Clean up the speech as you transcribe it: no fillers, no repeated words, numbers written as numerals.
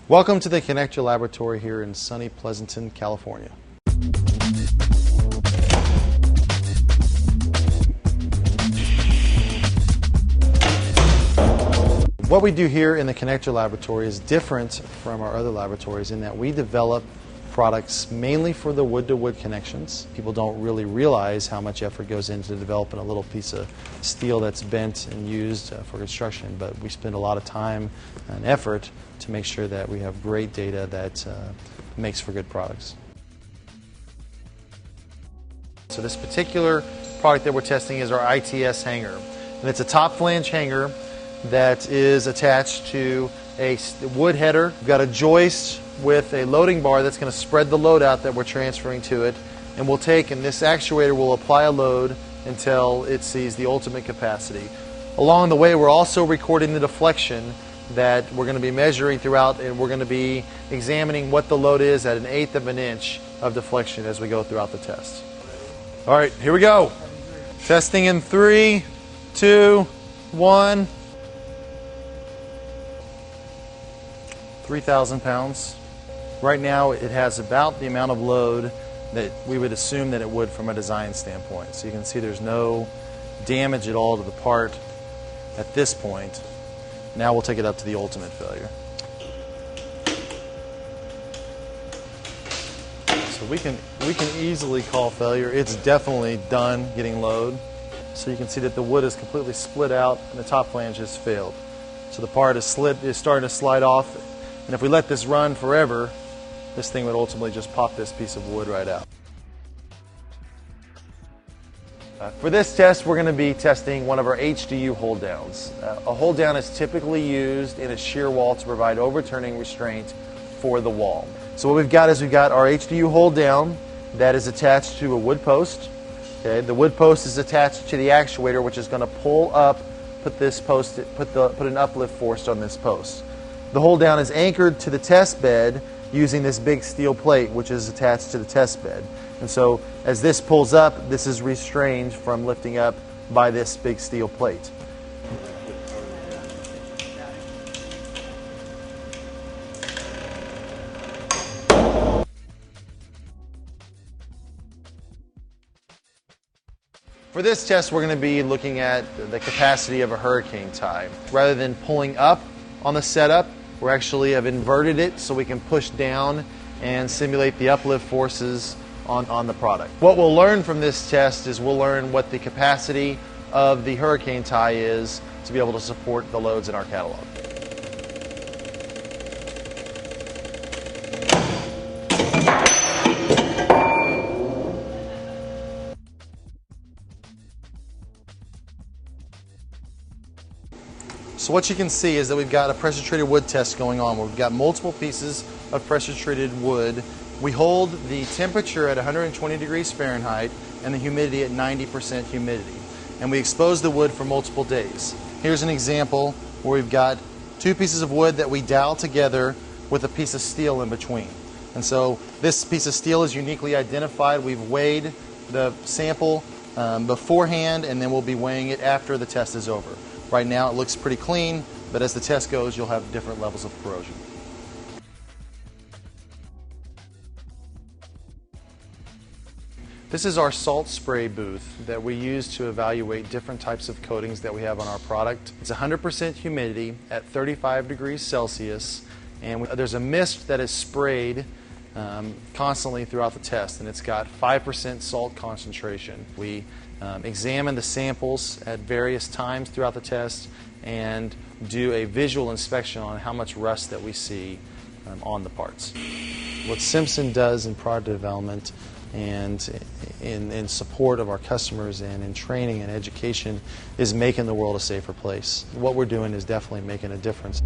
Welcome to the Connector Laboratory here in sunny Pleasanton, California. What we do here in the Connector Laboratory is different from our other laboratories in that we develop products mainly for the wood-to-wood connections. People don't really realize how much effort goes into developing a little piece of steel that's bent and used for construction, but we spend a lot of time and effort to make sure that we have great data that makes for good products. So this particular product that we're testing is our ITS hanger, and it's a top flange hanger that is attached to a wood header. We've got a joist with a loading bar that's going to spread the load out that we're transferring to it, and we'll take, and this actuator will apply a load until it sees the ultimate capacity. Along the way, we're also recording the deflection that we're going to be measuring throughout, and we're going to be examining what the load is at 1/8 of an inch of deflection as we go throughout the test. All right, here we go. Testing in 3, 2, 1. 3,000 pounds. Right now it has about the amount of load that we would assume that it would from a design standpoint. So you can see there's no damage at all to the part at this point. Now we'll take it up to the ultimate failure. So we can easily call failure. It's definitely done getting load. So you can see that the wood is completely split out and the top flange has failed. So the part is starting to slide off. And if we let this run forever, this thing would ultimately just pop this piece of wood right out. For this test, we're going to be testing one of our HDU hold downs. A hold down is typically used in a shear wall to provide overturning restraint for the wall. So what we've got is our HDU hold down that is attached to a wood post. Okay, the wood post is attached to the actuator, which is going to pull up, put an uplift force on this post. The hold down is anchored to the test bed using this big steel plate, which is attached to the test bed. And so as this pulls up, this is restrained from lifting up by this big steel plate. For this test, we're going to be looking at the capacity of a hurricane tie. Rather than pulling up on the setup, we actually have inverted it so we can push down and simulate the uplift forces on the product. What we'll learn from this test is we'll learn what the capacity of the hurricane tie is to be able to support the loads in our catalog. So what you can see is that we've got a pressure-treated wood test going on where we've got multiple pieces of pressure-treated wood. We hold the temperature at 120 degrees Fahrenheit and the humidity at 90% humidity. And we expose the wood for multiple days. Here's an example where we've got 2 pieces of wood that we dowel together with a piece of steel in between. And so this piece of steel is uniquely identified. We've weighed the sample beforehand, and then we'll be weighing it after the test is over. Right now it looks pretty clean, but as the test goes, you'll have different levels of corrosion. This is our salt spray booth that we use to evaluate different types of coatings that we have on our product. It's 100% humidity at 35 degrees Celsius, and there's a mist that is sprayed constantly throughout the test, and it's got 5% salt concentration. We examine the samples at various times throughout the test and do a visual inspection on how much rust that we see on the parts. What Simpson does in product development and in support of our customers and in training and education is making the world a safer place. What we're doing is definitely making a difference.